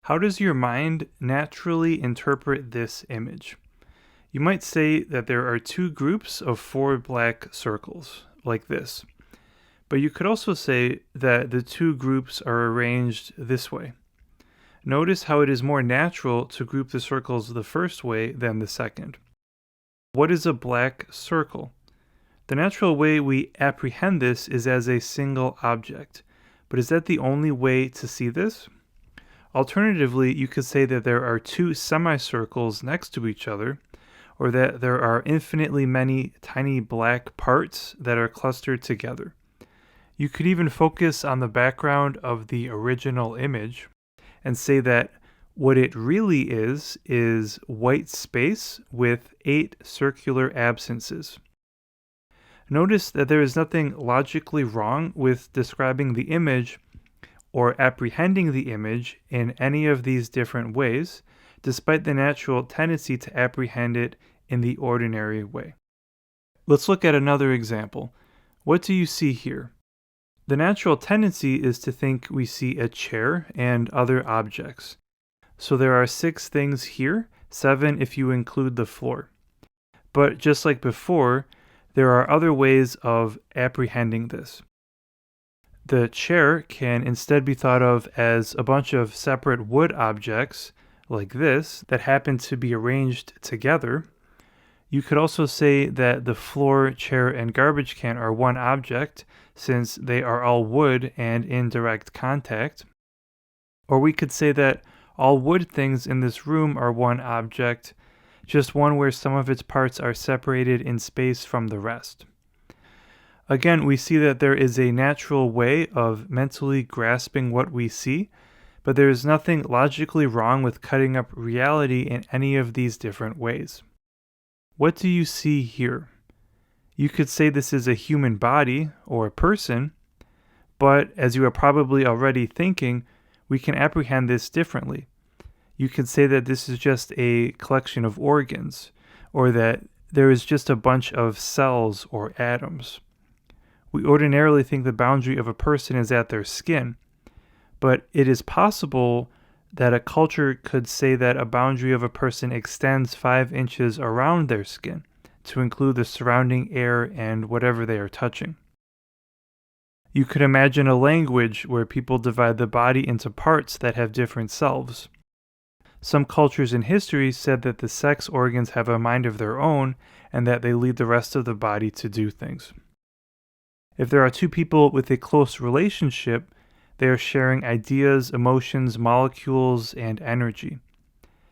How does your mind naturally interpret this image? You might say that there are two groups of four black circles, like this. But you could also say that the two groups are arranged this way. Notice how it is more natural to group the circles the first way than the second. What is a black circle? The natural way we apprehend this is as a single object. But is that the only way to see this? Alternatively, you could say that there are two semicircles next to each other, or that there are infinitely many tiny black parts that are clustered together. You could even focus on the background of the original image and say that what it really is white space with 8 circular absences. Notice that there is nothing logically wrong with describing the image or apprehending the image in any of these different ways, despite the natural tendency to apprehend it in the ordinary way. Let's look at another example. What do you see here? The natural tendency is to think we see a chair and other objects. So there are 6 things here, 7 if you include the floor. But just like before, there are other ways of apprehending this. The chair can instead be thought of as a bunch of separate wood objects, like this, that happen to be arranged together. You could also say that the floor, chair, and garbage can are one object, since they are all wood and in direct contact. Or we could say that all wood things in this room are one object, just one where some of its parts are separated in space from the rest. Again, we see that there is a natural way of mentally grasping what we see, but there is nothing logically wrong with cutting up reality in any of these different ways. What do you see here? You could say this is a human body or a person, but as you are probably already thinking, we can apprehend this differently. You could say that this is just a collection of organs, or that there is just a bunch of cells or atoms. We ordinarily think the boundary of a person is at their skin, but it is possible that a culture could say that a boundary of a person extends 5 inches around their skin to include the surrounding air and whatever they are touching. You could imagine a language where people divide the body into parts that have different selves. Some cultures in history said that the sex organs have a mind of their own and that they lead the rest of the body to do things. If there are two people with a close relationship, they are sharing ideas, emotions, molecules, and energy.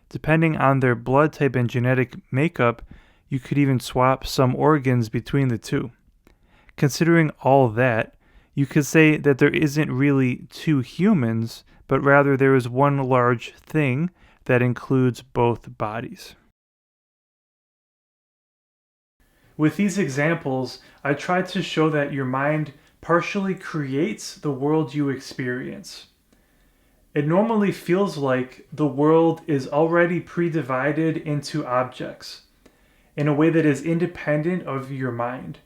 Depending on their blood type and genetic makeup, you could even swap some organs between the two. Considering all that, you could say that there isn't really two humans, but rather there is one large thing that includes both bodies. With these examples, I tried to show that your mind partially creates the world you experience. It normally feels like the world is already pre-divided into objects in a way that is independent of your mind,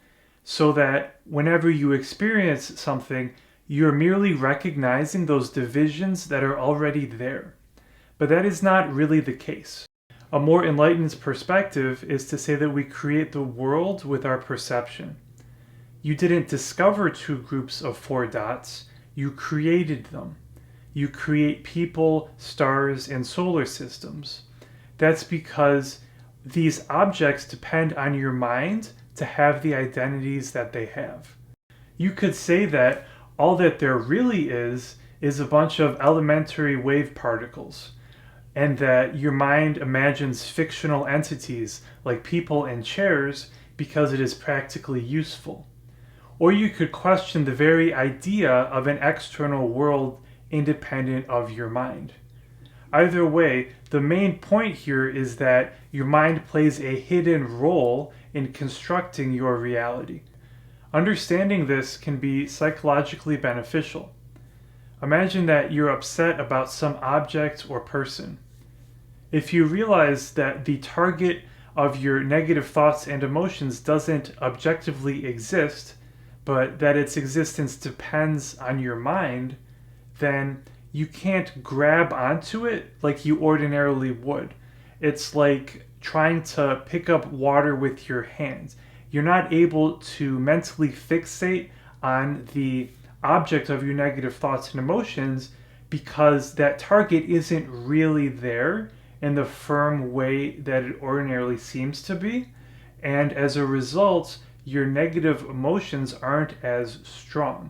so that whenever you experience something, you're merely recognizing those divisions that are already there. But that is not really the case. A more enlightened perspective is to say that we create the world with our perception. You didn't discover two groups of 4 dots, you created them. You create people, stars, and solar systems. That's because these objects depend on your mind to have the identities that they have. You could say that all that there really is a bunch of elementary wave particles, and that your mind imagines fictional entities like people and chairs because it is practically useful. Or you could question the very idea of an external world independent of your mind. Either way, the main point here is that your mind plays a hidden role in constructing your reality. Understanding this can be psychologically beneficial. Imagine that you're upset about some object or person. If you realize that the target of your negative thoughts and emotions doesn't objectively exist, but that its existence depends on your mind, then you can't grab onto it like you ordinarily would. It's like trying to pick up water with your hands. You're not able to mentally fixate on the object of your negative thoughts and emotions because that target isn't really there in the firm way that it ordinarily seems to be. And as a result, your negative emotions aren't as strong.